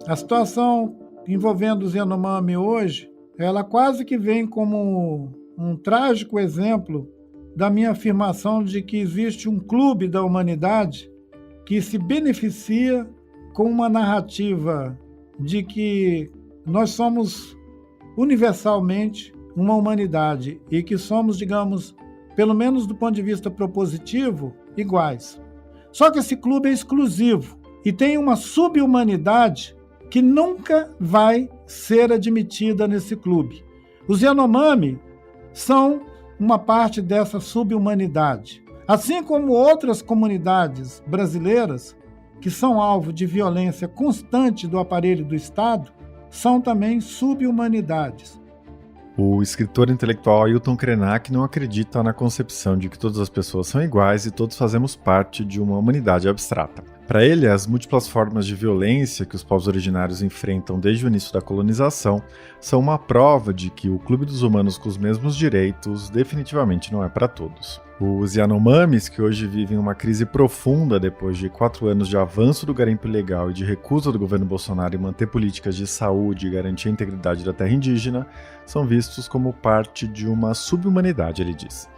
A situação envolvendo os Yanomami hoje, ela quase que vem como um trágico exemplo da minha afirmação de que existe um clube da humanidade que se beneficia com uma narrativa de que nós somos universalmente uma humanidade e que somos, digamos, pelo menos do ponto de vista propositivo, iguais. Só que esse clube é exclusivo e tem uma sub-humanidade que nunca vai ser admitida nesse clube. Os Yanomami são uma parte dessa sub-humanidade. Assim como outras comunidades brasileiras, que são alvo de violência constante do aparelho do Estado, são também sub-humanidades. O escritor intelectual Ailton Krenak não acredita na concepção de que todas as pessoas são iguais e todos fazemos parte de uma humanidade abstrata. Para ele, as múltiplas formas de violência que os povos originários enfrentam desde o início da colonização são uma prova de que o Clube dos Humanos com os mesmos direitos definitivamente não é para todos. Os Yanomamis, que hoje vivem uma crise profunda depois de 4 anos de avanço do garimpo ilegal e de recusa do governo Bolsonaro em manter políticas de saúde e garantir a integridade da terra indígena, são vistos como parte de uma sub-humanidade, ele diz.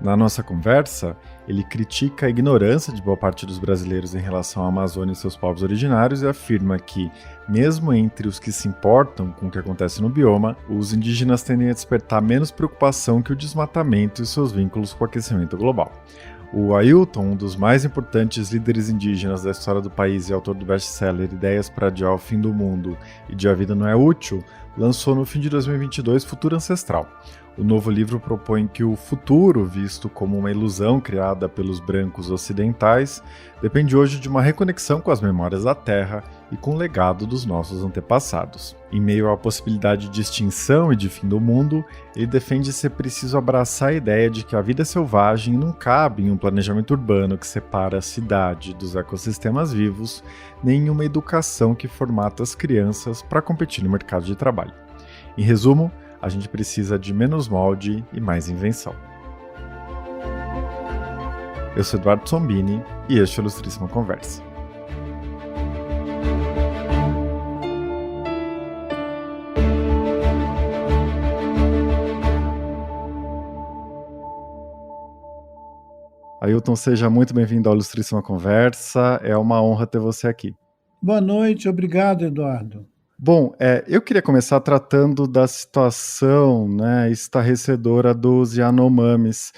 Na nossa conversa, ele critica a ignorância de boa parte dos brasileiros em relação à Amazônia e seus povos originários e afirma que, mesmo entre os que se importam com o que acontece no bioma, os indígenas tendem a despertar menos preocupação que o desmatamento e seus vínculos com o aquecimento global. O Ailton, um dos mais importantes líderes indígenas da história do país e autor do best-seller Ideias para Adiar o Fim do Mundo e De A Vida Não É Útil, lançou no fim de 2022 Futuro Ancestral. O novo livro propõe que o futuro, visto como uma ilusão criada pelos brancos ocidentais, depende hoje de uma reconexão com as memórias da Terra e com o legado dos nossos antepassados. Em meio à possibilidade de extinção e de fim do mundo, ele defende ser preciso abraçar a ideia de que a vida selvagem não cabe em um planejamento urbano que separa a cidade dos ecossistemas vivos, nem em uma educação que formata as crianças para competir no mercado de trabalho. Em resumo, a gente precisa de menos molde e mais invenção. Eu sou Eduardo Sombini e este é o Ilustríssima Conversa. Ailton, seja muito bem-vindo ao Ilustríssima Conversa. É uma honra ter você aqui. Boa noite, obrigado, Eduardo. Bom, eu queria começar tratando da situação, estarrecedora dos Yanomamis.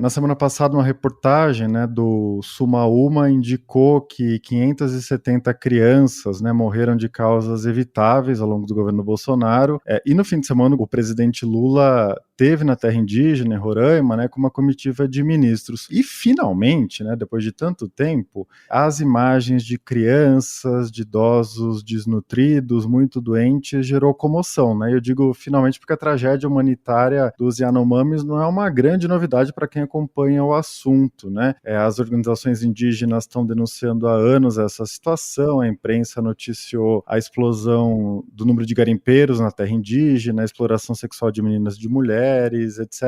Na semana passada, uma reportagem, do Sumaúma indicou que 570 crianças, morreram de causas evitáveis ao longo do governo Bolsonaro. E no fim de semana, o presidente Lula teve na terra indígena, em Roraima, com uma comitiva de ministros. E, finalmente, depois de tanto tempo, as imagens de crianças, de idosos desnutridos, muito doentes, gerou comoção. Eu digo finalmente porque a tragédia humanitária dos Yanomamis não é uma grande novidade para quem acompanha o assunto. As organizações indígenas estão denunciando há anos essa situação, a imprensa noticiou a explosão do número de garimpeiros na terra indígena, a exploração sexual de meninas e de mulheres, etc.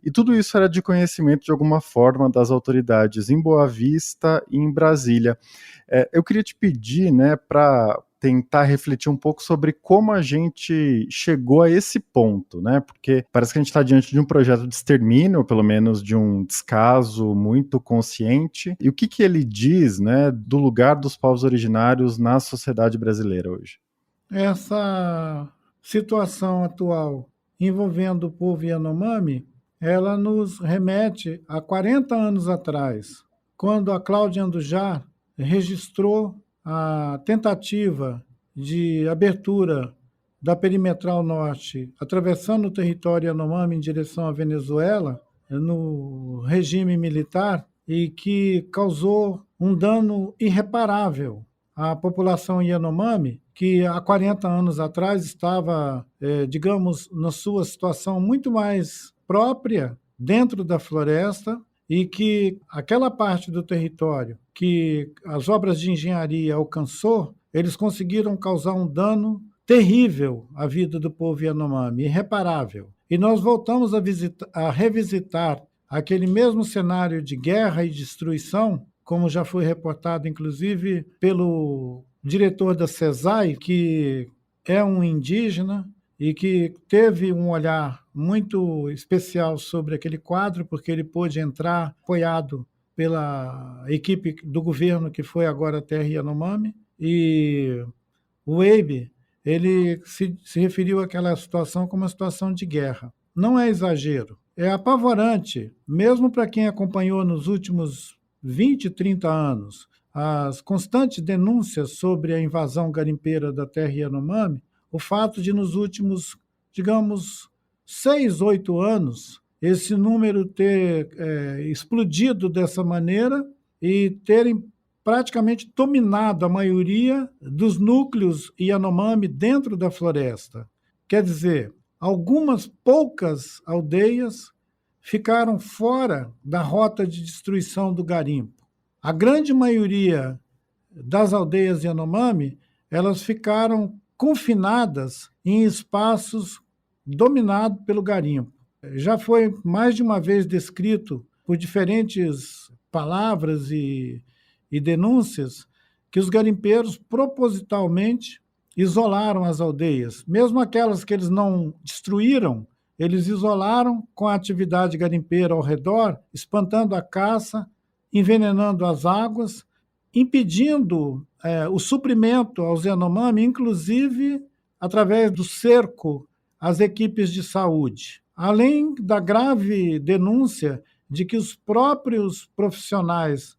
E tudo isso era de conhecimento de alguma forma das autoridades em Boa Vista e em Brasília. Eu queria te pedir, para tentar refletir um pouco sobre como a gente chegou a esse ponto, porque parece que a gente está diante de um projeto de extermínio, ou pelo menos de um descaso muito consciente. E o que ele diz, do lugar dos povos originários na sociedade brasileira hoje? Essa situação atual envolvendo o povo Yanomami, ela nos remete a 40 anos atrás, quando a Cláudia Andujar registrou a tentativa de abertura da Perimetral Norte, atravessando o território Yanomami em direção à Venezuela, no regime militar, e que causou um dano irreparável à população Yanomami, que há 40 anos atrás estava, digamos, na sua situação muito mais própria dentro da floresta, e que aquela parte do território que as obras de engenharia alcançou, eles conseguiram causar um dano terrível à vida do povo Yanomami, irreparável. E nós voltamos a revisitar aquele mesmo cenário de guerra e destruição como já foi reportado, inclusive, pelo diretor da CESAI, que é um indígena e que teve um olhar muito especial sobre aquele quadro, porque ele pôde entrar apoiado pela equipe do governo, que foi agora a Terra Yanomami, e o Weibe, ele se referiu àquela situação como uma situação de guerra. Não é exagero, é apavorante, mesmo para quem acompanhou nos últimos 20, 30 anos as constantes denúncias sobre a invasão garimpeira da terra Yanomami, o fato de nos últimos, digamos, 6, 8 anos, esse número ter explodido dessa maneira e terem praticamente dominado a maioria dos núcleos Yanomami dentro da floresta. Quer dizer, algumas poucas aldeias ficaram fora da rota de destruição do garimpo. A grande maioria das aldeias Yanomami, elas ficaram confinadas em espaços dominados pelo garimpo. Já foi mais de uma vez descrito por diferentes palavras e denúncias que os garimpeiros propositalmente isolaram as aldeias. Mesmo aquelas que eles não destruíram, eles isolaram com a atividade garimpeira ao redor, espantando a caça, envenenando as águas, impedindo o suprimento aos Yanomami, inclusive através do cerco às equipes de saúde. Além da grave denúncia de que os próprios profissionais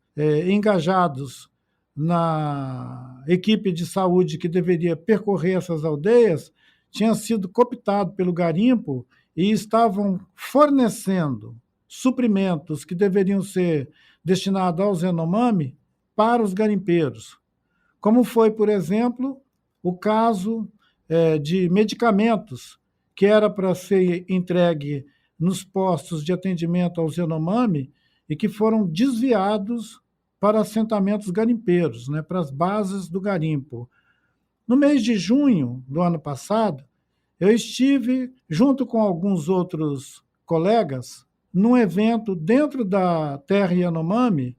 engajados na equipe de saúde que deveria percorrer essas aldeias tinham sido cooptados pelo garimpo e estavam fornecendo suprimentos que deveriam ser destinados aos Yanomami para os garimpeiros. Como foi, por exemplo, o caso de medicamentos que era para ser entregue nos postos de atendimento aos Yanomami e que foram desviados para assentamentos garimpeiros, né, para as bases do garimpo. No mês de junho do ano passado, eu estive, junto com alguns outros colegas, num evento dentro da terra Yanomami,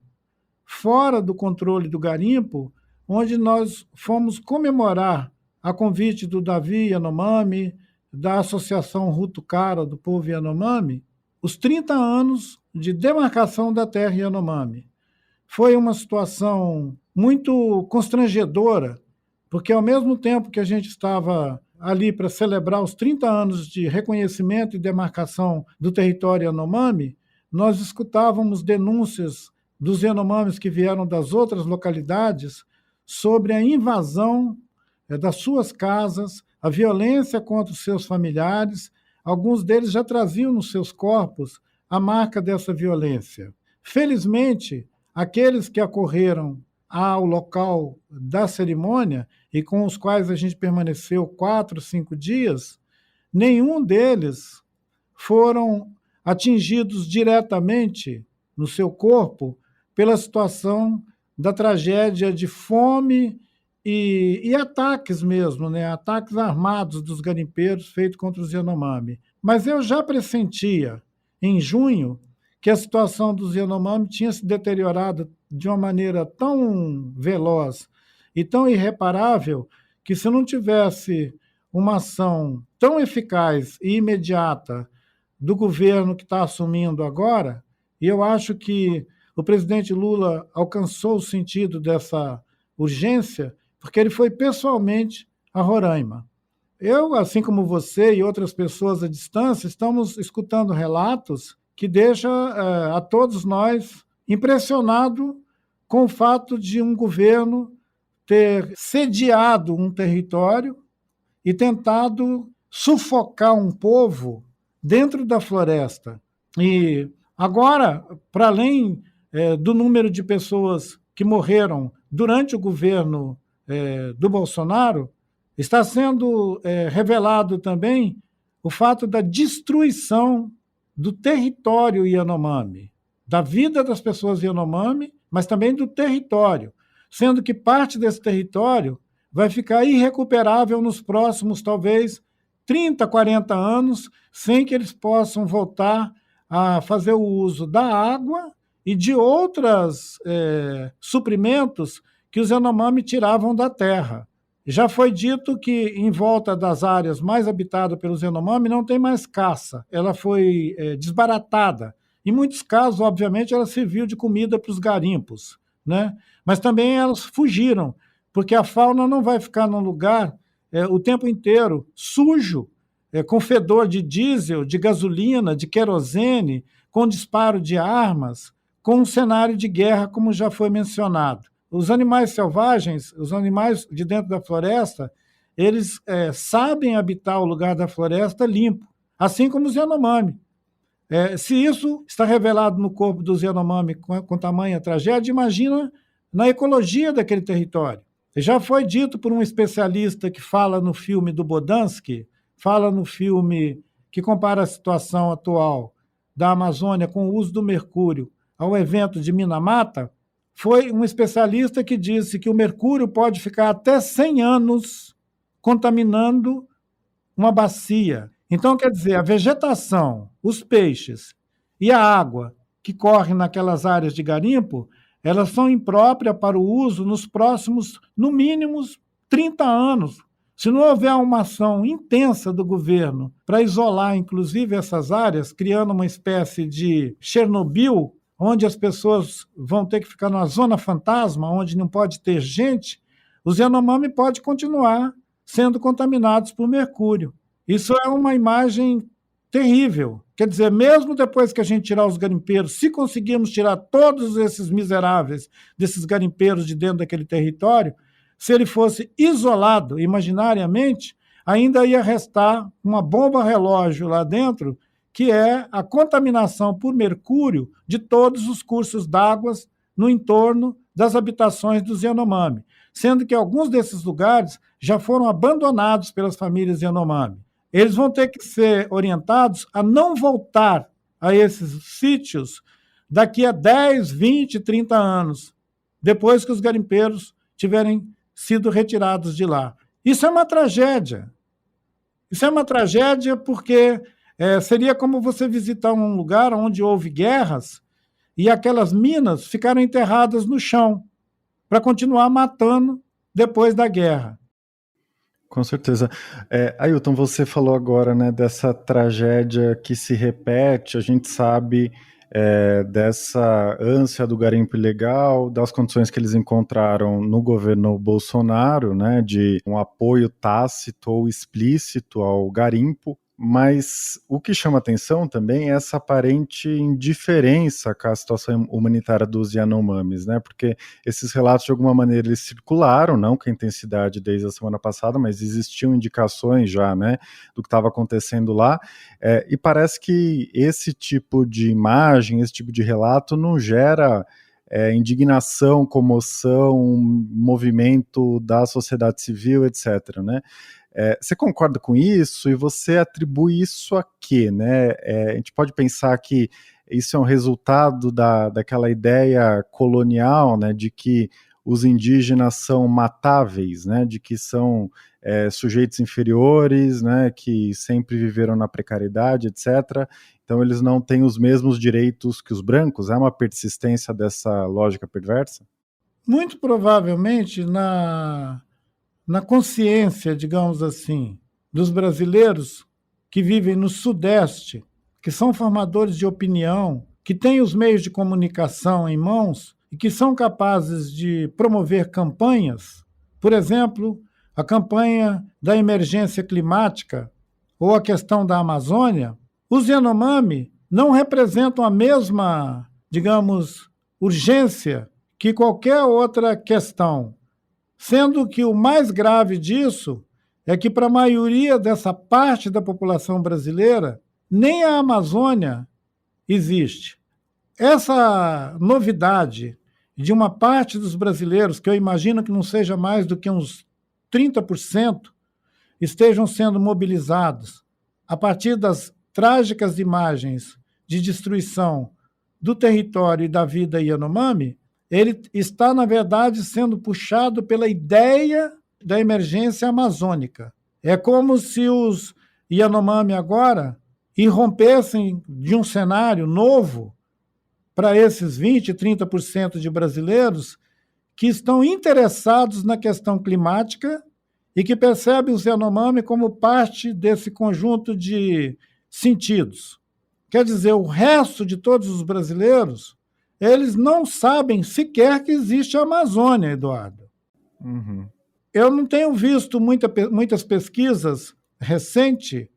fora do controle do garimpo, onde nós fomos comemorar, a convite do Davi Yanomami, da Associação Rutucara do Povo Yanomami, os 30 anos de demarcação da terra Yanomami. Foi uma situação muito constrangedora, porque ao mesmo tempo que a gente estava ali para celebrar os 30 anos de reconhecimento e demarcação do território Yanomami, nós escutávamos denúncias dos Yanomamis que vieram das outras localidades sobre a invasão das suas casas, a violência contra os seus familiares. Alguns deles já traziam nos seus corpos a marca dessa violência. Felizmente, aqueles que acorreram ao local da cerimônia e com os quais a gente permaneceu 4, 5 dias, nenhum deles foram atingidos diretamente no seu corpo pela situação da tragédia de fome e ataques mesmo, né? Ataques armados dos garimpeiros feitos contra os Yanomami. Mas eu já pressentia, em junho, que a situação dos Yanomami tinha se deteriorado de uma maneira tão veloz e tão irreparável que, se não tivesse uma ação tão eficaz e imediata do governo que está assumindo agora, e eu acho que o presidente Lula alcançou o sentido dessa urgência, porque ele foi pessoalmente a Roraima. Eu, assim como você e outras pessoas à distância, estamos escutando relatos que deixam a todos nós impressionados com o fato de um governo ter sediado um território e tentado sufocar um povo dentro da floresta. E agora, para além do número de pessoas que morreram durante o governo do Bolsonaro, está sendo revelado também o fato da destruição do território Yanomami, da vida das pessoas Yanomami, mas também do território, sendo que parte desse território vai ficar irrecuperável nos próximos, talvez, 30, 40 anos, sem que eles possam voltar a fazer o uso da água e de outros suprimentos que os Yanomami tiravam da terra. Já foi dito que em volta das áreas mais habitadas pelos Yanomami não tem mais caça, ela foi desbaratada. Em muitos casos, obviamente, ela serviu de comida para os garimpos, né? Mas também elas fugiram, porque a fauna não vai ficar num lugar o tempo inteiro sujo, com fedor de diesel, de gasolina, de querosene, com disparo de armas, com um cenário de guerra, como já foi mencionado. Os animais selvagens, os animais de dentro da floresta, eles sabem habitar o lugar da floresta limpo, assim como os Yanomami. Se isso está revelado no corpo dos Yanomami com tamanha tragédia, imagina na ecologia daquele território. Já foi dito por um especialista que fala no filme do Bodansky, fala no filme que compara a situação atual da Amazônia com o uso do mercúrio ao evento de Minamata, foi um especialista que disse que o mercúrio pode ficar até 100 anos contaminando uma bacia. Então, quer dizer, a vegetação, os peixes e a água que correm naquelas áreas de garimpo, elas são impróprias para o uso nos próximos, no mínimo, 30 anos. Se não houver uma ação intensa do governo para isolar, inclusive, essas áreas, criando uma espécie de Chernobyl, onde as pessoas vão ter que ficar numa zona fantasma, onde não pode ter gente, os Yanomami podem continuar sendo contaminados por mercúrio. Isso é uma imagem terrível. Quer dizer, mesmo depois que a gente tirar os garimpeiros, se conseguirmos tirar todos esses miseráveis desses garimpeiros de dentro daquele território, se ele fosse isolado imaginariamente, ainda ia restar uma bomba relógio lá dentro, que é a contaminação por mercúrio de todos os cursos d'água no entorno das habitações dos Yanomami, sendo que alguns desses lugares já foram abandonados pelas famílias Yanomami. Eles vão ter que ser orientados a não voltar a esses sítios daqui a 10, 20, 30 anos, depois que os garimpeiros tiverem sido retirados de lá. Isso é uma tragédia. Isso é uma tragédia porque seria como você visitar um lugar onde houve guerras e aquelas minas ficaram enterradas no chão para continuar matando depois da guerra. Com certeza. Ailton, você falou agora, né, dessa tragédia que se repete, a gente sabe dessa ânsia do garimpo ilegal, das condições que eles encontraram no governo Bolsonaro, né, de um apoio tácito ou explícito ao garimpo, mas o que chama atenção também é essa aparente indiferença com a situação humanitária dos Yanomamis, né, porque esses relatos de alguma maneira eles circularam, não com intensidade desde a semana passada, mas existiam indicações já, né, do que estava acontecendo lá, e parece que esse tipo de imagem, esse tipo de relato não gera indignação, comoção, movimento da sociedade civil, etc., né? Você concorda com isso? E você atribui isso a quê, né? A gente pode pensar que isso é um resultado daquela ideia colonial, né, de que os indígenas são matáveis, né, de que são sujeitos inferiores, né, que sempre viveram na precariedade, etc. Então eles não têm os mesmos direitos que os brancos? É uma persistência dessa lógica perversa? Muito provavelmente na consciência, digamos assim, dos brasileiros que vivem no Sudeste, que são formadores de opinião, que têm os meios de comunicação em mãos e que são capazes de promover campanhas, por exemplo, a campanha da emergência climática ou a questão da Amazônia, os Yanomami não representam a mesma, digamos, urgência que qualquer outra questão. Sendo que o mais grave disso é que, para a maioria dessa parte da população brasileira, nem a Amazônia existe. Essa novidade de uma parte dos brasileiros, que eu imagino que não seja mais do que uns 30%, estejam sendo mobilizados a partir das trágicas imagens de destruição do território e da vida Yanomami, ele está, na verdade, sendo puxado pela ideia da emergência amazônica. É como se os Yanomami agora irrompessem de um cenário novo para esses 20%, 30% de brasileiros que estão interessados na questão climática e que percebem o Yanomami como parte desse conjunto de sentidos. Quer dizer, o resto de todos os brasileiros, eles não sabem sequer que existe a Amazônia, Eduardo. Uhum. Eu não tenho visto muitas pesquisas recentes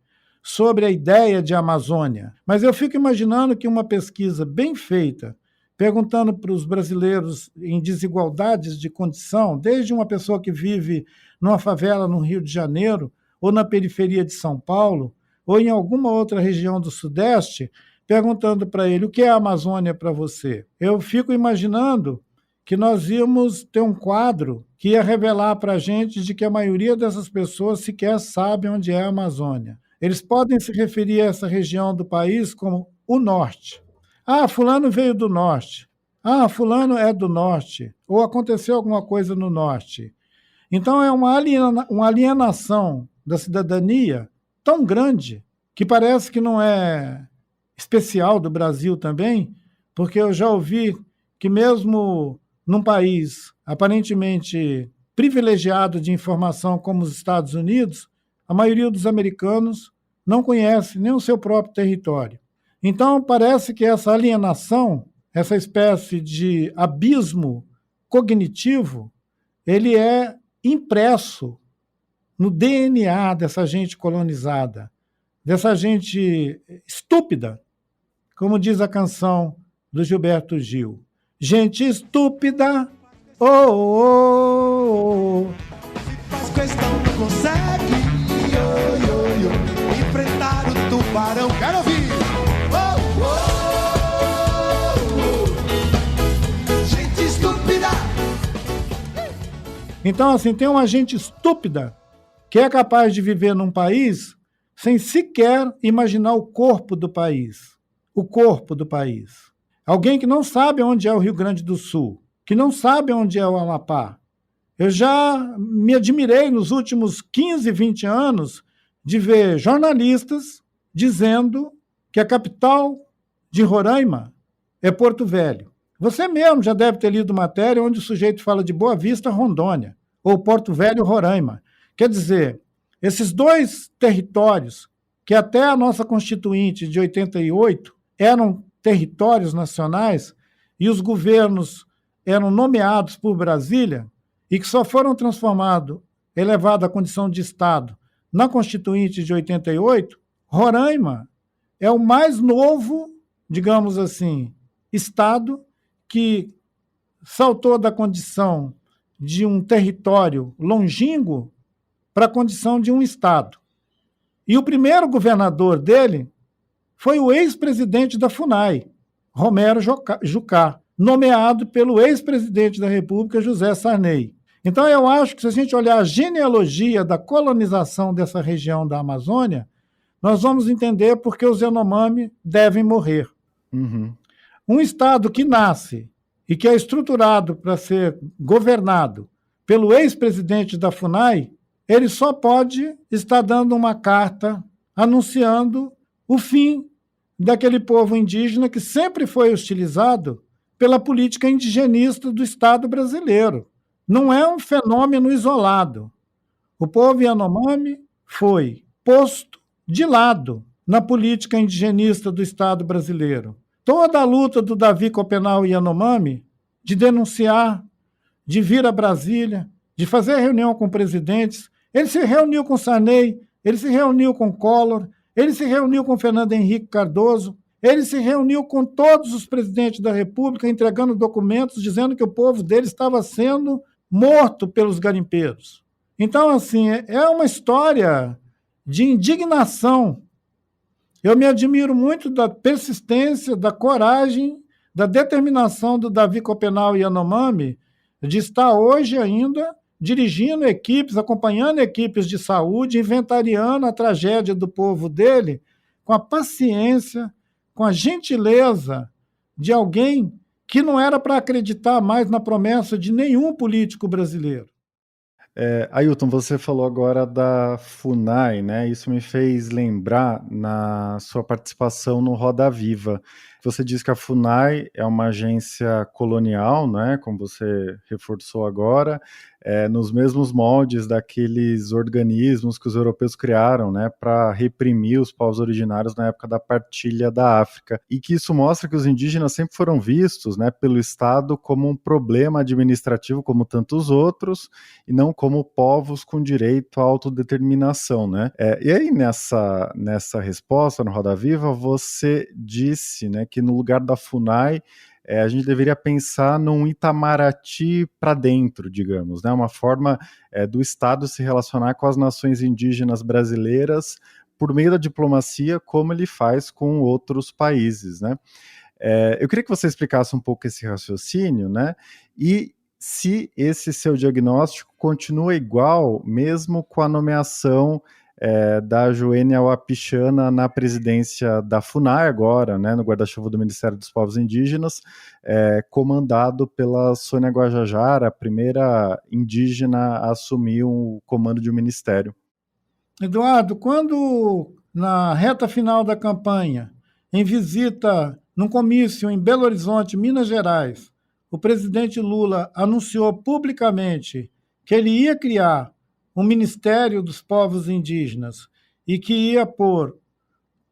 sobre a ideia de Amazônia, mas eu fico imaginando que uma pesquisa bem feita, perguntando para os brasileiros em desigualdades de condição, desde uma pessoa que vive numa favela no Rio de Janeiro, ou na periferia de São Paulo, ou em alguma outra região do Sudeste, perguntando para ele o que é a Amazônia para você. Eu fico imaginando que nós íamos ter um quadro que ia revelar para a gente de que a maioria dessas pessoas sequer sabe onde é a Amazônia. Eles podem se referir a essa região do país como o norte. Ah, fulano veio do norte. Ah, fulano é do norte. Ou aconteceu alguma coisa no norte. Então é uma alienação da cidadania tão grande que parece que não é especial do Brasil também, porque eu já ouvi que mesmo num país aparentemente privilegiado de informação como os Estados Unidos, a maioria dos americanos não conhece nem o seu próprio território. Então, parece que essa alienação, essa espécie de abismo cognitivo, ele é impresso no DNA dessa gente colonizada, dessa gente estúpida, como diz a canção do Gilberto Gil. Gente estúpida, oh, oh, oh, oh. Faz questão, não consegue enfrentar o tubarão. Quero ouvir! Gente estúpida! Então, assim, tem uma gente estúpida que é capaz de viver num país sem sequer imaginar o corpo do país. O corpo do país. Alguém que não sabe onde é o Rio Grande do Sul, que não sabe onde é o Amapá. Eu já me admirei nos últimos 15, 20 anos de ver jornalistas dizendo que a capital de Roraima é Porto Velho. Você mesmo já deve ter lido matéria onde o sujeito fala de Boa Vista, Rondônia, ou Porto Velho, Roraima. Quer dizer, esses dois territórios, que até a nossa Constituinte de 88 eram territórios nacionais e os governos eram nomeados por Brasília e que só foram transformados, elevados à condição de Estado na Constituinte de 88, Roraima é o mais novo, digamos assim, Estado que saltou da condição de um território longínquo para a condição de um Estado. E o primeiro governador dele foi o ex-presidente da FUNAI, Romero Jucá, nomeado pelo ex-presidente da República, José Sarney. Então, eu acho que se a gente olhar a genealogia da colonização dessa região da Amazônia, nós vamos entender por que os Yanomami devem morrer. Uhum. Um Estado que nasce e que é estruturado para ser governado pelo ex-presidente da FUNAI, ele só pode estar dando uma carta anunciando o fim daquele povo indígena que sempre foi hostilizado pela política indigenista do Estado brasileiro. Não é um fenômeno isolado. O povo Yanomami foi posto de lado na política indigenista do Estado brasileiro. Toda a luta do Davi Copenau Yanomami de denunciar, de vir a Brasília, de fazer reunião com presidentes, ele se reuniu com Sarney, ele se reuniu com Collor, ele se reuniu com Fernando Henrique Cardoso, ele se reuniu com todos os presidentes da República, entregando documentos dizendo que o povo dele estava sendo morto pelos garimpeiros. Então, assim, é uma história de indignação. Eu me admiro muito da persistência, da coragem, da determinação do Davi Copenau Yanomami de estar hoje ainda dirigindo equipes, acompanhando equipes de saúde, inventariando a tragédia do povo dele, com a paciência, com a gentileza de alguém que não era para acreditar mais na promessa de nenhum político brasileiro. Ailton, você falou agora da FUNAI, né? Isso me fez lembrar na sua participação no Roda Viva. Você diz que a FUNAI é uma agência colonial, né, como você reforçou agora, nos mesmos moldes daqueles organismos que os europeus criaram, né, para reprimir os povos originários na época da partilha da África, e que isso mostra que os indígenas sempre foram vistos, né, pelo Estado como um problema administrativo como tantos outros, e não como povos com direito à autodeterminação, né? E aí nessa resposta no Roda Viva você disse, né, que no lugar da FUNAI a gente deveria pensar num Itamaraty para dentro, digamos, né? Uma forma do Estado se relacionar com as nações indígenas brasileiras por meio da diplomacia, como ele faz com outros países, né? Eu queria que você explicasse um pouco esse raciocínio, né? E se esse seu diagnóstico continua igual, mesmo com a nomeação da Joênia Wapichana na presidência da FUNAI agora, né, no guarda-chuva do Ministério dos Povos Indígenas, comandado pela Sônia Guajajara, a primeira indígena a assumir o comando de um ministério. Eduardo, quando na reta final da campanha, em visita num comício em Belo Horizonte, Minas Gerais, o presidente Lula anunciou publicamente que ele ia criar um Ministério dos Povos Indígenas e que ia pôr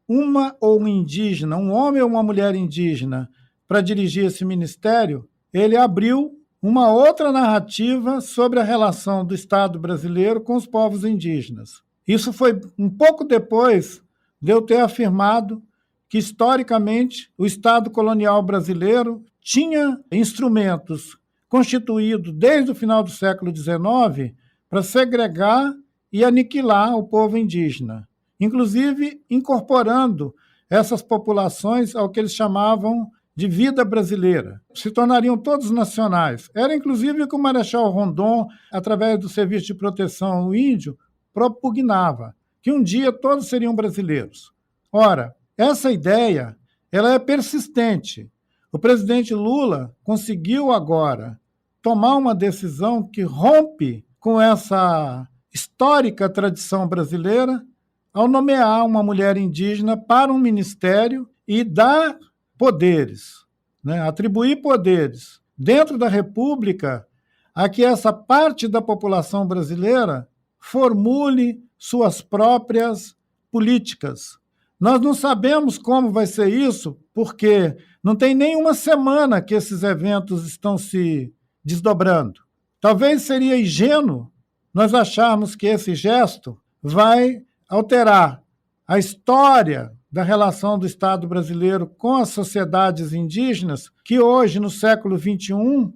uma ou um indígena, um homem ou uma mulher indígena, para dirigir esse ministério, ele abriu uma outra narrativa sobre a relação do Estado brasileiro com os povos indígenas. Isso foi um pouco depois de eu ter afirmado que, historicamente, o Estado colonial brasileiro tinha instrumentos constituídos desde o final do século XIX para segregar e aniquilar o povo indígena, inclusive incorporando essas populações ao que eles chamavam de vida brasileira. Se tornariam todos nacionais. Era inclusive o que o Marechal Rondon, através do Serviço de Proteção ao Índio, propugnava, que um dia todos seriam brasileiros. Ora, essa ideia ela é persistente. O presidente Lula conseguiu agora tomar uma decisão que rompe com essa histórica tradição brasileira ao nomear uma mulher indígena para um ministério e dar poderes, né, atribuir poderes dentro da República a que essa parte da população brasileira formule suas próprias políticas. Nós não sabemos como vai ser isso, porque não tem nenhuma semana que esses eventos estão se desdobrando. Talvez seria ingênuo nós acharmos que esse gesto vai alterar a história da relação do Estado brasileiro com as sociedades indígenas, que hoje, no século XXI,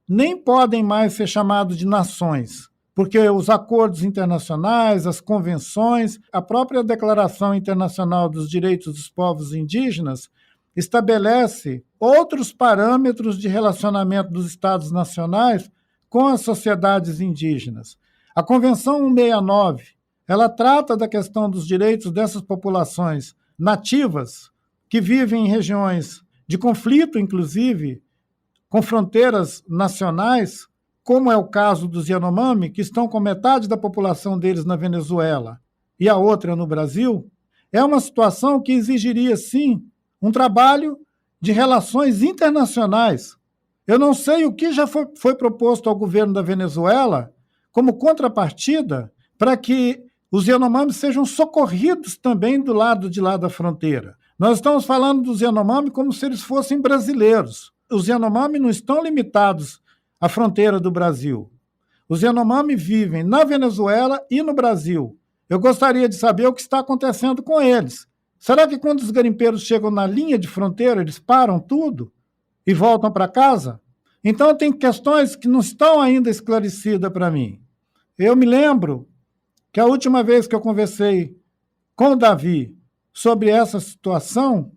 nem podem mais ser chamados de nações, porque os acordos internacionais, as convenções, a própria Declaração Internacional dos Direitos dos Povos Indígenas estabelece outros parâmetros de relacionamento dos Estados nacionais com as sociedades indígenas. A Convenção 169, ela trata da questão dos direitos dessas populações nativas que vivem em regiões de conflito, inclusive, com fronteiras nacionais, como é o caso dos Yanomami, que estão com metade da população deles na Venezuela e a outra no Brasil. É uma situação que exigiria, sim, um trabalho de relações internacionais. Eu não sei o que já foi proposto ao governo da Venezuela como contrapartida para que os Yanomami sejam socorridos também do lado de lá da fronteira. Nós estamos falando dos Yanomami como se eles fossem brasileiros. Os Yanomami não estão limitados à fronteira do Brasil. Os Yanomami vivem na Venezuela e no Brasil. Eu gostaria de saber o que está acontecendo com eles. Será que quando os garimpeiros chegam na linha de fronteira, eles param tudo e voltam para casa? Então, tem questões que não estão ainda esclarecidas para mim. Eu me lembro que a última vez que eu conversei com o Davi sobre essa situação,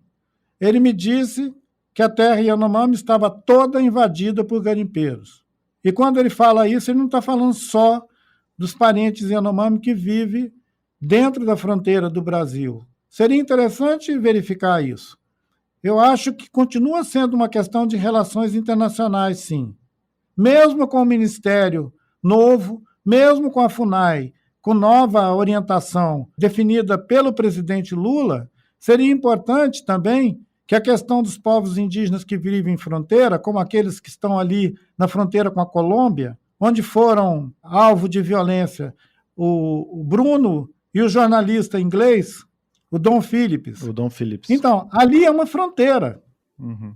ele me disse que a terra Yanomami estava toda invadida por garimpeiros. E quando ele fala isso, ele não está falando só dos parentes Yanomami que vivem dentro da fronteira do Brasil. Seria interessante verificar isso. Eu acho que continua sendo uma questão de relações internacionais, sim. Mesmo com o Ministério novo, mesmo com a FUNAI, com nova orientação definida pelo presidente Lula, seria importante também que a questão dos povos indígenas que vivem em fronteira, como aqueles que estão ali na fronteira com a Colômbia, onde foram alvo de violência o Bruno e o jornalista inglês, o Dom Phillips. O Dom Phillips. Então, ali é uma fronteira. Uhum.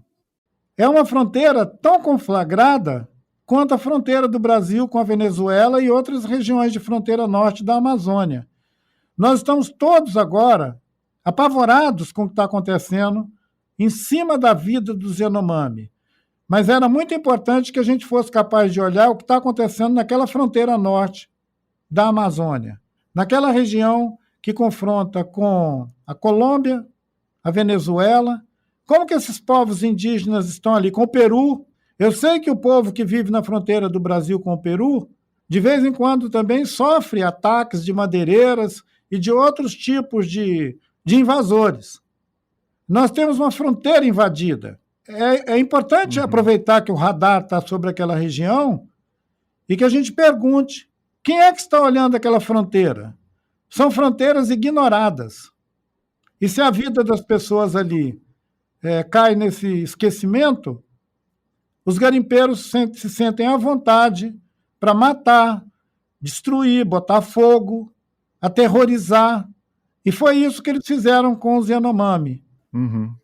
É uma fronteira tão conflagrada quanto a fronteira do Brasil com a Venezuela e outras regiões de fronteira norte da Amazônia. Nós estamos todos agora apavorados com o que está acontecendo em cima da vida dos Yanomami. Mas era muito importante que a gente fosse capaz de olhar o que está acontecendo naquela fronteira norte da Amazônia, naquela região que confronta com a Colômbia, a Venezuela. Como que esses povos indígenas estão ali? Com o Peru. Eu sei que o povo que vive na fronteira do Brasil com o Peru, de vez em quando também sofre ataques de madeireiras e de outros tipos de invasores. Nós temos uma fronteira invadida. É importante aproveitar que o radar está sobre aquela região e que a gente pergunte quem é que está olhando aquela fronteira. São fronteiras ignoradas. E se a vida das pessoas ali cai nesse esquecimento, os garimpeiros se sentem à vontade para matar, destruir, botar fogo, aterrorizar. E foi isso que eles fizeram com os Yanomami.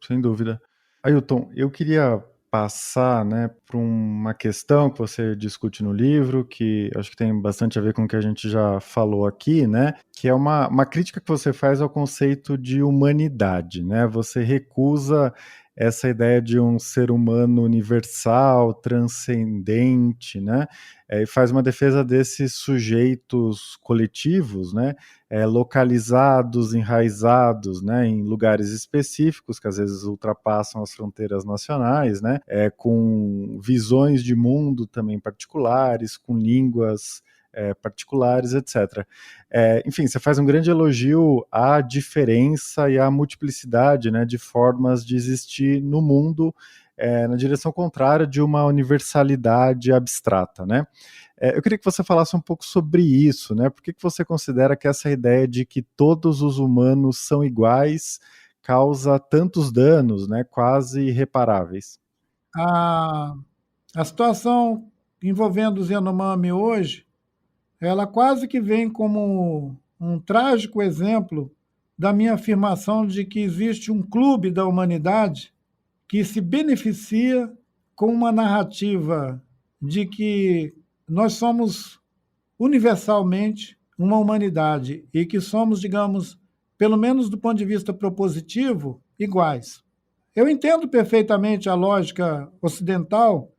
Sem dúvida. Ailton, eu queria passar, né, para uma questão que você discute no livro, que acho que tem bastante a ver com o que a gente já falou aqui, né, que é uma crítica que você faz ao conceito de humanidade, né? Você recusa essa ideia de um ser humano universal, transcendente, né? E faz uma defesa desses sujeitos coletivos, né? Localizados, enraizados, né? Em lugares específicos, que às vezes ultrapassam as fronteiras nacionais, né? Com visões de mundo também particulares, com línguas particulares, etc. Enfim, você faz um grande elogio à diferença e à multiplicidade, né, de formas de existir no mundo, na direção contrária de uma universalidade abstrata, né? Eu queria que você falasse um pouco sobre isso, né? Por que você considera que essa ideia de que todos os humanos são iguais causa tantos danos, né, quase irreparáveis? A situação envolvendo os Yanomami hoje, ela quase que vem como um trágico exemplo da minha afirmação de que existe um clube da humanidade que se beneficia com uma narrativa de que nós somos universalmente uma humanidade e que somos, digamos, pelo menos do ponto de vista propositivo, iguais. Eu entendo perfeitamente a lógica ocidental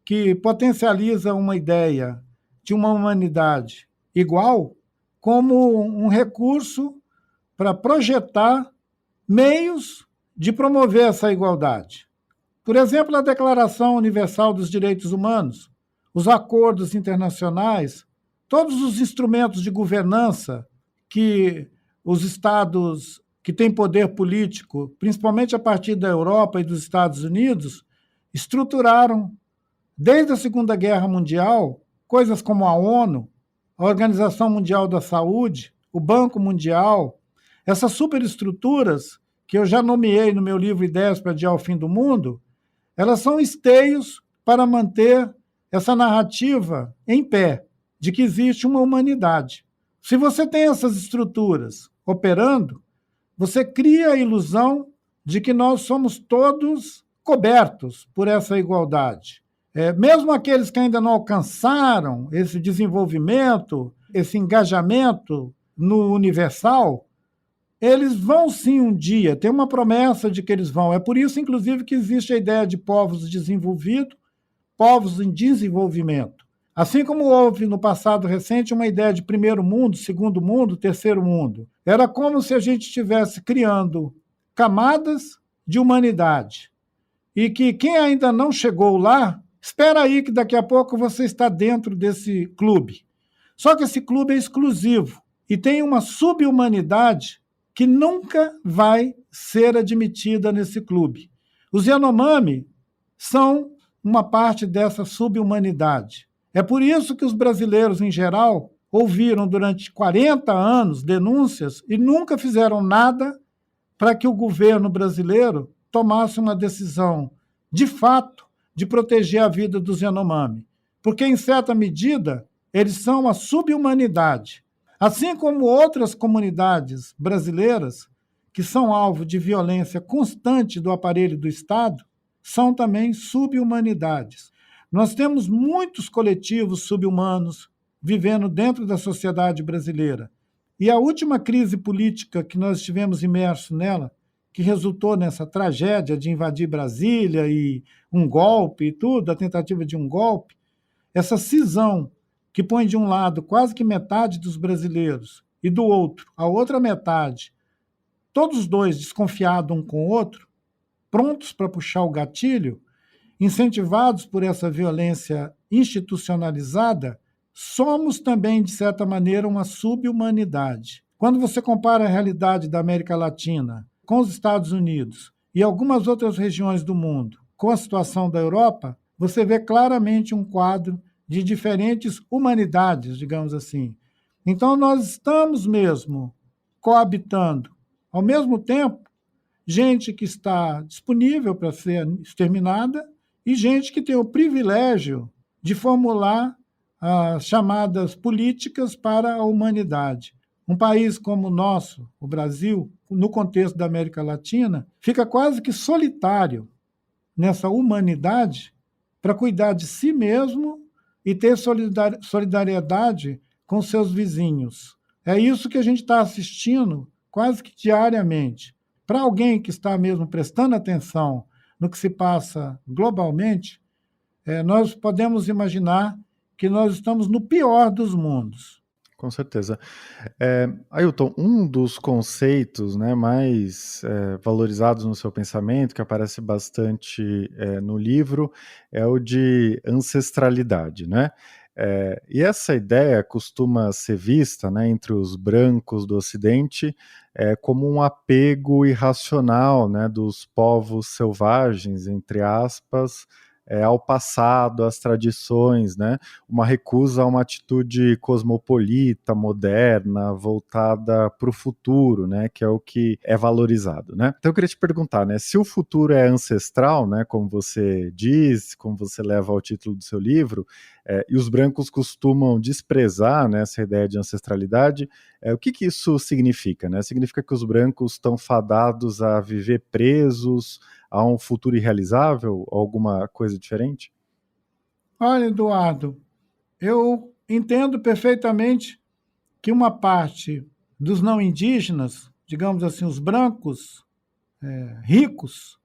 que potencializa uma ideia de uma humanidade igual como um recurso para projetar meios de promover essa igualdade. Por exemplo, a Declaração Universal dos Direitos Humanos, os acordos internacionais, todos os instrumentos de governança que os estados que têm poder político, principalmente a partir da Europa e dos Estados Unidos, estruturaram, desde a Segunda Guerra Mundial, coisas como a ONU, a Organização Mundial da Saúde, o Banco Mundial, essas superestruturas que eu já nomeei no meu livro Ideias para Adiar o Fim do Mundo, elas são esteios para manter essa narrativa em pé, de que existe uma humanidade. Se você tem essas estruturas operando, você cria a ilusão de que nós somos todos cobertos por essa igualdade. Mesmo aqueles que ainda não alcançaram esse desenvolvimento, esse engajamento no universal, eles vão sim um dia, tem uma promessa de que eles vão. É por isso, inclusive, que existe a ideia de povos desenvolvidos, povos em desenvolvimento. Assim como houve no passado recente uma ideia de primeiro mundo, segundo mundo, terceiro mundo. Era como se a gente estivesse criando camadas de humanidade. E que quem ainda não chegou lá, espera aí que daqui a pouco você está dentro desse clube. Só que esse clube é exclusivo e tem uma sub-humanidade que nunca vai ser admitida nesse clube. Os Yanomami são uma parte dessa sub-humanidade. É por isso que os brasileiros, em geral, ouviram durante 40 anos denúncias e nunca fizeram nada para que o governo brasileiro tomasse uma decisão, de fato, de proteger a vida dos Yanomami. Porque, em certa medida, eles são a sub-humanidade. Assim como outras comunidades brasileiras, que são alvo de violência constante do aparelho do Estado, são também sub-humanidades. Nós temos muitos coletivos sub-humanos vivendo dentro da sociedade brasileira. E a última crise política que nós estivemos imersos nela, que resultou nessa tragédia de invadir Brasília e um golpe e tudo, a tentativa de um golpe, essa cisão que põe de um lado quase que metade dos brasileiros e do outro, a outra metade, todos os dois desconfiados um com o outro, prontos para puxar o gatilho, incentivados por essa violência institucionalizada, somos também, de certa maneira, uma sub-humanidade. Quando você compara a realidade da América Latina com os Estados Unidos e algumas outras regiões do mundo com a situação da Europa, você vê claramente um quadro de diferentes humanidades, digamos assim. Então, nós estamos mesmo coabitando, ao mesmo tempo, gente que está disponível para ser exterminada e gente que tem o privilégio de formular as chamadas políticas para a humanidade. Um país como o nosso, o Brasil, no contexto da América Latina, fica quase que solitário nessa humanidade para cuidar de si mesmo e ter solidariedade com seus vizinhos. É isso que a gente está assistindo quase que diariamente. Para alguém que está mesmo prestando atenção no que se passa globalmente, nós podemos imaginar que nós estamos no pior dos mundos. Com certeza. Ailton, um dos conceitos, né, mais valorizados no seu pensamento, que aparece bastante no livro, é o de ancestralidade, né? E essa ideia costuma ser vista, né, entre os brancos do Ocidente como um apego irracional, né, dos povos selvagens, entre aspas, ao passado, às tradições, né? Uma recusa a uma atitude cosmopolita, moderna, voltada para o futuro, né? Que é o que é valorizado, né? Então eu queria te perguntar, né? Se o futuro é ancestral, né? Como você diz, como você leva ao título do seu livro, e os brancos costumam desprezar, né, essa ideia de ancestralidade, o que isso significa, né? Significa que os brancos estão fadados a viver presos a um futuro irrealizável, ou alguma coisa diferente? Olha, Eduardo, eu entendo perfeitamente que uma parte dos não indígenas, digamos assim, os brancos ricos,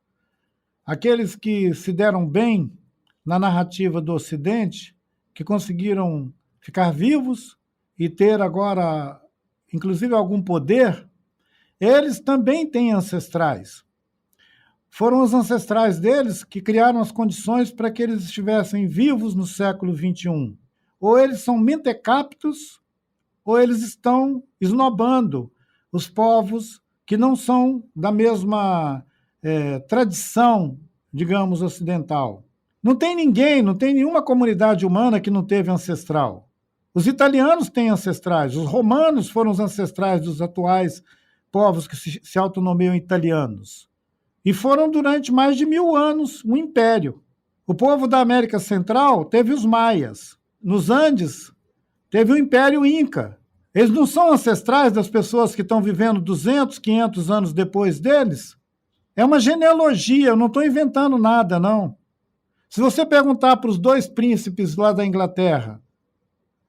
aqueles que se deram bem na narrativa do Ocidente, que conseguiram ficar vivos e ter agora, inclusive, algum poder, eles também têm ancestrais. Foram os ancestrais deles que criaram as condições para que eles estivessem vivos no século XXI. Ou eles são mentecaptos, ou eles estão esnobando os povos que não são da mesma tradição, digamos, ocidental. Não tem ninguém, não tem nenhuma comunidade humana que não teve ancestral. Os italianos têm ancestrais, os romanos foram os ancestrais dos atuais povos que se autonomeiam italianos. E foram durante mais de 1000 anos um império. O povo da América Central teve os maias. Nos Andes, teve o Império Inca. Eles não são ancestrais das pessoas que estão vivendo 200, 500 anos depois deles? É uma genealogia, eu não estou inventando nada, não. Se você perguntar para os 2 príncipes lá da Inglaterra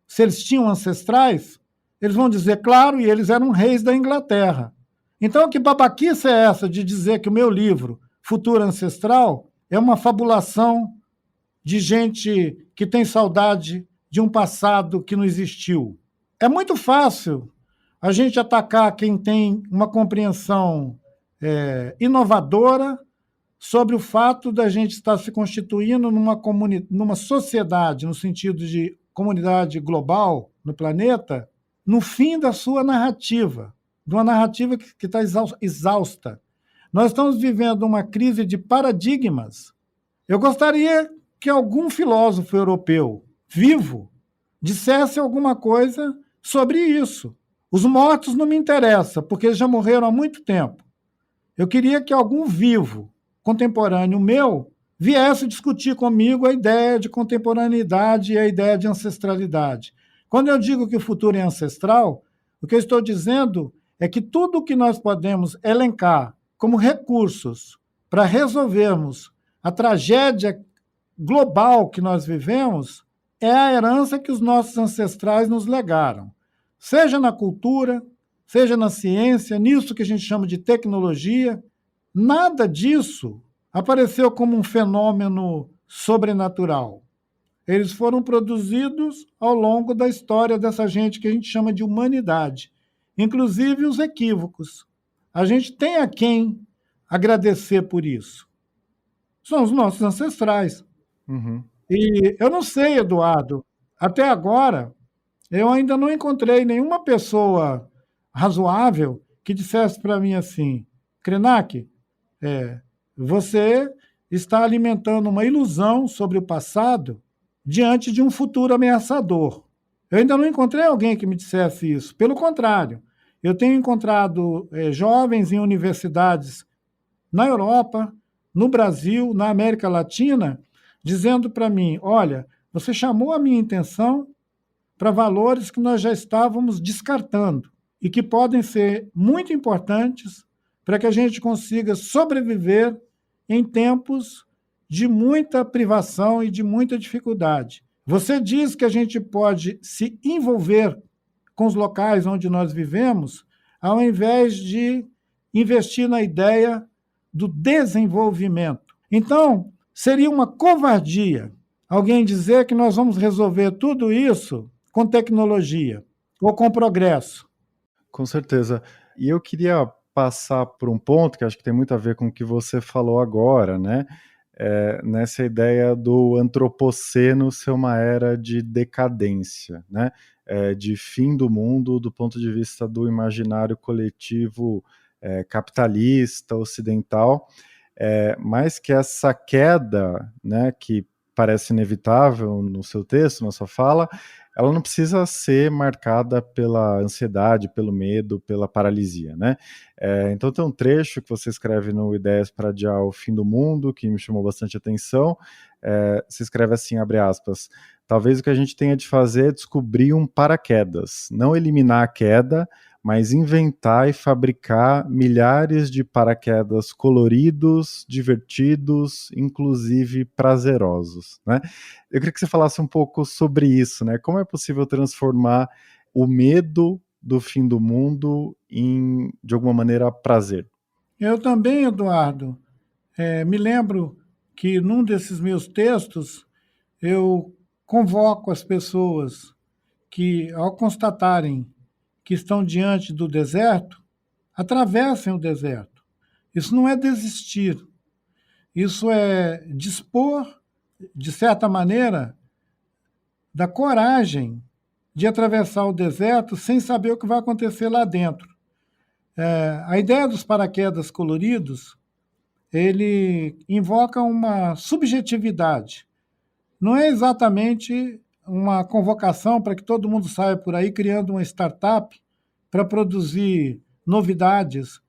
se eles tinham ancestrais, eles vão dizer, claro, e eles eram reis da Inglaterra. Então, que babaquice é essa de dizer que o meu livro, Futuro Ancestral, é uma fabulação de gente que tem saudade de um passado que não existiu? É muito fácil a gente atacar quem tem uma compreensão inovadora sobre o fato da gente estar se constituindo numa sociedade, no sentido de comunidade global no planeta, no fim da sua narrativa, de uma narrativa que está exausta. Nós estamos vivendo uma crise de paradigmas. Eu gostaria que algum filósofo europeu vivo dissesse alguma coisa sobre isso. Os mortos não me interessam, porque eles já morreram há muito tempo. Eu queria que algum vivo contemporâneo meu viesse discutir comigo a ideia de contemporaneidade e a ideia de ancestralidade. Quando eu digo que o futuro é ancestral, o que eu estou dizendo é que tudo o que nós podemos elencar como recursos para resolvermos a tragédia global que nós vivemos é a herança que os nossos ancestrais nos legaram, seja na cultura, seja na ciência, nisso que a gente chama de tecnologia. Nada disso apareceu como um fenômeno sobrenatural. Eles foram produzidos ao longo da história dessa gente que a gente chama de humanidade, inclusive os equívocos. A gente tem a quem agradecer por isso. São os nossos ancestrais. Uhum. E eu não sei, Eduardo, até agora eu ainda não encontrei nenhuma pessoa razoável que dissesse para mim assim: Krenak, você está alimentando uma ilusão sobre o passado diante de um futuro ameaçador. Eu ainda não encontrei alguém que me dissesse isso. Pelo contrário, eu tenho encontrado jovens em universidades na Europa, no Brasil, na América Latina, dizendo para mim: olha, você chamou a minha atenção para valores que nós já estávamos descartando e que podem ser muito importantes para que a gente consiga sobreviver em tempos de muita privação e de muita dificuldade. Você diz que a gente pode se envolver com os locais onde nós vivemos, ao invés de investir na ideia do desenvolvimento. Então, seria uma covardia alguém dizer que nós vamos resolver tudo isso com tecnologia ou com progresso. Com certeza. E eu queria passar por um ponto que acho que tem muito a ver com o que você falou agora, né? Nessa ideia do antropoceno ser uma era de decadência, né? De fim do mundo do ponto de vista do imaginário coletivo capitalista, ocidental, mas que essa queda, né, que parece inevitável no seu texto, na sua fala, ela não precisa ser marcada pela ansiedade, pelo medo, pela paralisia, né? Então tem um trecho que você escreve no Ideias para Adiar o Fim do Mundo, que me chamou bastante atenção. Você escreve assim, abre aspas: talvez o que a gente tenha de fazer é descobrir um paraquedas, não eliminar a queda, mas inventar e fabricar milhares de paraquedas coloridos, divertidos, inclusive prazerosos, né? Eu queria que você falasse um pouco sobre isso, né? Como é possível transformar o medo do fim do mundo em, de alguma maneira, prazer? Eu também, Eduardo, me lembro que num desses meus textos eu convoco as pessoas que, ao constatarem que estão diante do deserto, atravessem o deserto. Isso não é desistir, isso é dispor, de certa maneira, da coragem de atravessar o deserto sem saber o que vai acontecer lá dentro. A ideia dos paraquedas coloridos, ele invoca uma subjetividade. Não é exatamente uma convocação para que todo mundo saia por aí criando uma startup para produzir novidades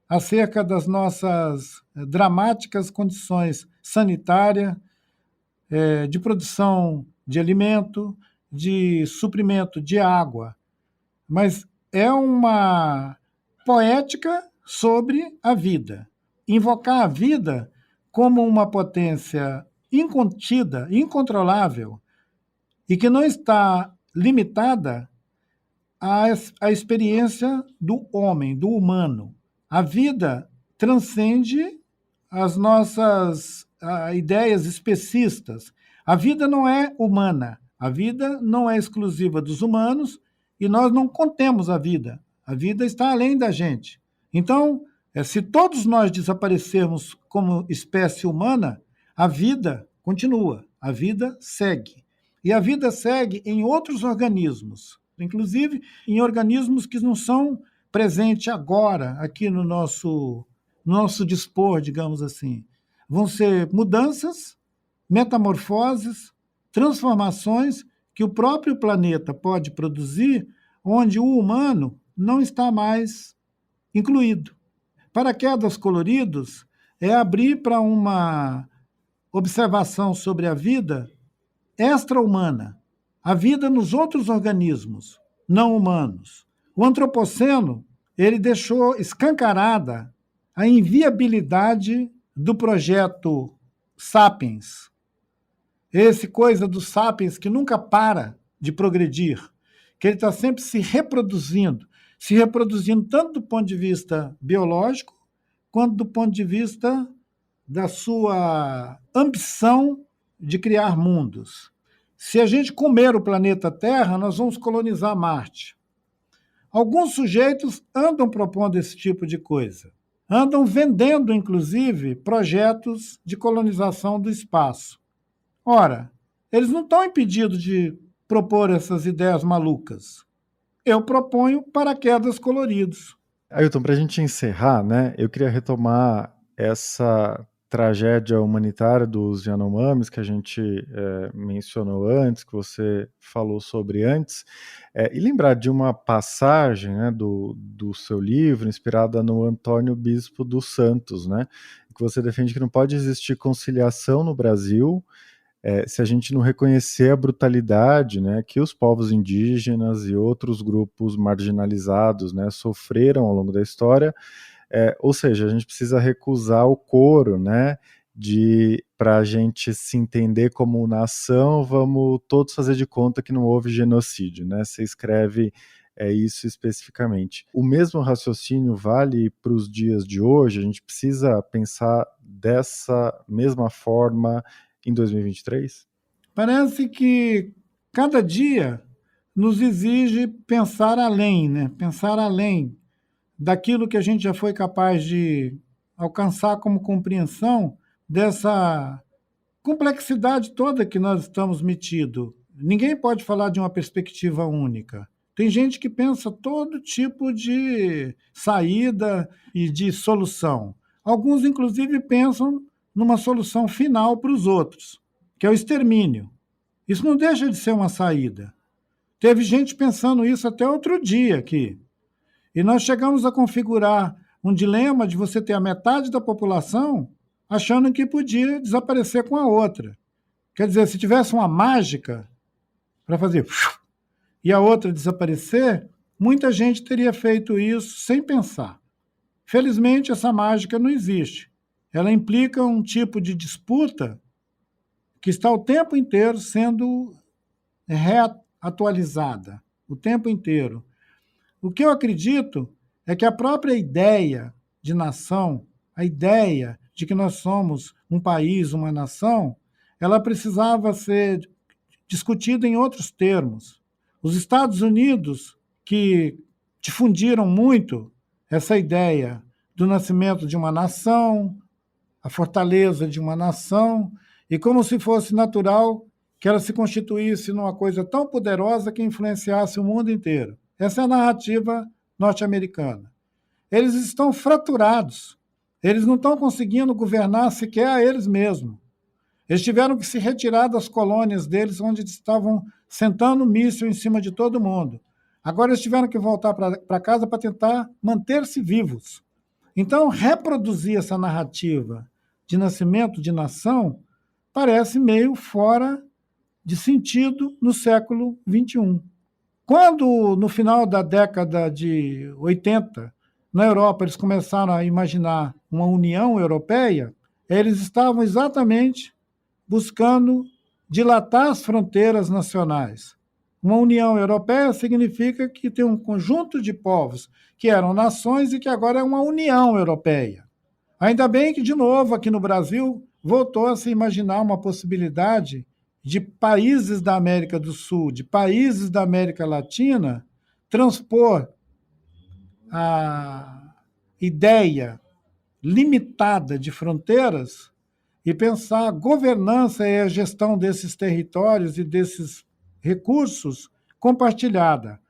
acerca das nossas dramáticas condições sanitárias, de produção de alimento, de suprimento de água. Mas é uma poética sobre a vida. Invocar a vida como uma potência incontida, incontrolável, e que não está limitada à experiência do homem, do humano. A vida transcende as nossas ideias especistas. A vida não é humana, a vida não é exclusiva dos humanos e nós não contemos a vida. A vida está além da gente. Então, se todos nós desaparecermos como espécie humana, a vida continua, a vida segue. E a vida segue em outros organismos, inclusive em organismos que não são presentes agora, aqui no nosso dispor, digamos assim. Vão ser mudanças, metamorfoses, transformações que o próprio planeta pode produzir, onde o humano não está mais incluído. Paraquedas coloridos é abrir para uma observação sobre a vida extra-humana, a vida nos outros organismos não humanos. O antropoceno, ele deixou escancarada a inviabilidade do projeto Sapiens. Esse coisa do Sapiens que nunca para de progredir, que ele está sempre se reproduzindo tanto do ponto de vista biológico, quanto do ponto de vista da sua ambição de criar mundos. Se a gente comer o planeta Terra, nós vamos colonizar Marte. Alguns sujeitos andam propondo esse tipo de coisa. Andam vendendo, inclusive, projetos de colonização do espaço. Ora, eles não estão impedidos de propor essas ideias malucas. Eu proponho paraquedas coloridos. Ailton, para a gente encerrar, né, eu queria retomar essa tragédia humanitária dos Yanomamis que a gente mencionou antes, que você falou sobre antes, e lembrar de uma passagem, né, do seu livro, inspirada no Antônio Bispo dos Santos, né, que você defende que não pode existir conciliação no Brasil se a gente não reconhecer a brutalidade, né, que os povos indígenas e outros grupos marginalizados, né, sofreram ao longo da história. Ou seja, a gente precisa recusar o coro, né, para a gente se entender como nação, vamos todos fazer de conta que não houve genocídio, né? Você escreve isso especificamente. O mesmo raciocínio vale para os dias de hoje? A gente precisa pensar dessa mesma forma em 2023? Parece que cada dia nos exige pensar além, né? Pensar além daquilo que a gente já foi capaz de alcançar como compreensão dessa complexidade toda que nós estamos metidos. Ninguém pode falar de uma perspectiva única. Tem gente que pensa todo tipo de saída e de solução. Alguns, inclusive, pensam numa solução final para os outros, que é o extermínio. Isso não deixa de ser uma saída. Teve gente pensando isso até outro dia aqui. E nós chegamos a configurar um dilema de você ter a metade da população achando que podia desaparecer com a outra. Quer dizer, se tivesse uma mágica para fazer e a outra desaparecer, muita gente teria feito isso sem pensar. Felizmente, essa mágica não existe. Ela implica um tipo de disputa que está o tempo inteiro sendo reatualizada, o tempo inteiro. O que eu acredito é que a própria ideia de nação, a ideia de que nós somos um país, uma nação, ela precisava ser discutida em outros termos. Os Estados Unidos, que difundiram muito essa ideia do nascimento de uma nação, a fortaleza de uma nação, e como se fosse natural que ela se constituísse numa coisa tão poderosa que influenciasse o mundo inteiro. Essa é a narrativa norte-americana. Eles estão fraturados. Eles não estão conseguindo governar sequer a eles mesmos. Eles tiveram que se retirar das colônias deles, onde estavam sentando míssil em cima de todo mundo. Agora eles tiveram que voltar para casa para tentar manter-se vivos. Então, reproduzir essa narrativa de nascimento de nação parece meio fora de sentido no século XXI. Quando, no final da década de 80, na Europa, eles começaram a imaginar uma União Europeia, eles estavam exatamente buscando dilatar as fronteiras nacionais. Uma União Europeia significa que tem um conjunto de povos que eram nações e que agora é uma União Europeia. Ainda bem que, de novo, aqui no Brasil, voltou a se imaginar uma possibilidade de países da América do Sul, de países da América Latina, transpor a ideia limitada de fronteiras e pensar a governança e a gestão desses territórios e desses recursos compartilhada.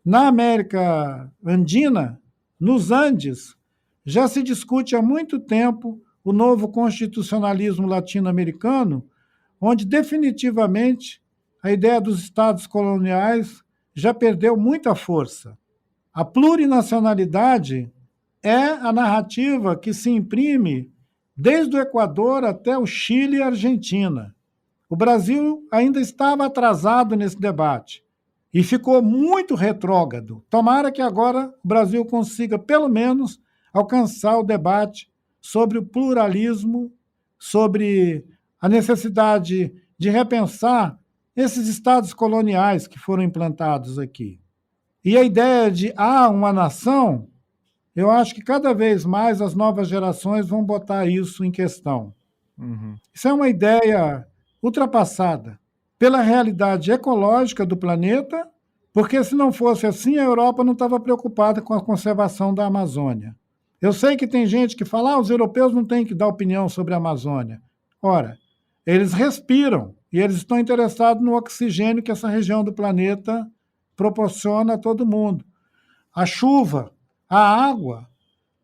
Na América Andina, nos Andes, já se discute há muito tempo o novo constitucionalismo latino-americano, onde definitivamente a ideia dos estados coloniais já perdeu muita força. A plurinacionalidade é a narrativa que se imprime desde o Equador até o Chile e a Argentina. O Brasil ainda estava atrasado nesse debate e ficou muito retrógrado. Tomara que agora o Brasil consiga, pelo menos, alcançar o debate sobre o pluralismo, sobre a necessidade de repensar esses estados coloniais que foram implantados aqui. E a ideia de uma nação, eu acho que cada vez mais as novas gerações vão botar isso em questão. Isso é uma ideia ultrapassada pela realidade ecológica do planeta, porque se não fosse assim, a Europa não estava preocupada com a conservação da Amazônia. Eu sei que tem gente que fala, os europeus não têm que dar opinião sobre a Amazônia. Ora, eles respiram e eles estão interessados no oxigênio que essa região do planeta proporciona a todo mundo. A chuva, a água,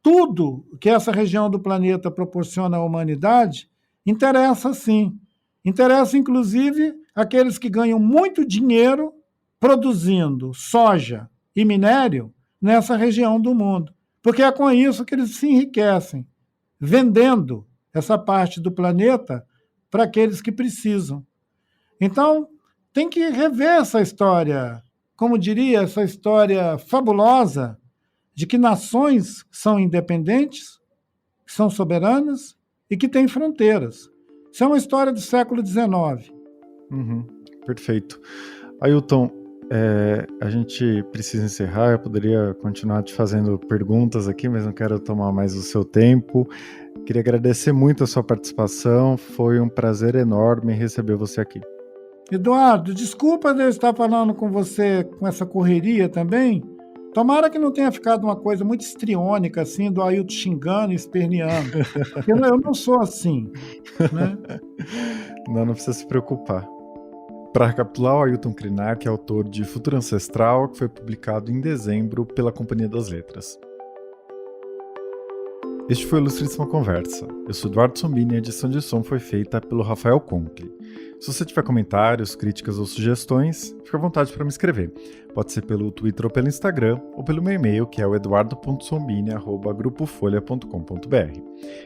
tudo que essa região do planeta proporciona à humanidade interessa sim. Interessa, inclusive, aqueles que ganham muito dinheiro produzindo soja e minério nessa região do mundo. Porque é com isso que eles se enriquecem, vendendo essa parte do planeta para aqueles que precisam. Então, tem que rever essa história, como diria, essa história fabulosa de que nações são independentes, que são soberanas e que têm fronteiras. Isso é uma história do século XIX. Perfeito. Ailton, a gente precisa encerrar, eu poderia continuar te fazendo perguntas aqui, mas não quero tomar mais o seu tempo. Queria agradecer muito a sua participação, foi um prazer enorme receber você aqui. Eduardo, desculpa de eu estar falando com você com essa correria também. Tomara que não tenha ficado uma coisa muito histriônica, assim, do Ailton xingando e esperneando. Eu não sou assim, né? Não precisa se preocupar. Para recapitular, o Ailton Krenak é autor de Futuro Ancestral, que foi publicado em dezembro pela Companhia das Letras. Este foi o Ilustríssima Conversa. Eu sou Eduardo Sombini e a edição de som foi feita pelo Rafael Conkle. Se você tiver comentários, críticas ou sugestões, fique à vontade para me escrever. Pode ser pelo Twitter ou pelo Instagram, ou pelo meu e-mail, que é o eduardo.sombini@grupofolha.com.br.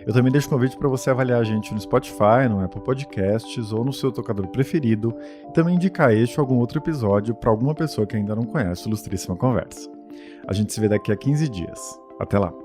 Eu também deixo um convite para você avaliar a gente no Spotify, no Apple Podcasts ou no seu tocador preferido, e também indicar este ou algum outro episódio para alguma pessoa que ainda não conhece o Ilustríssima Conversa. A gente se vê daqui a 15 dias. Até lá!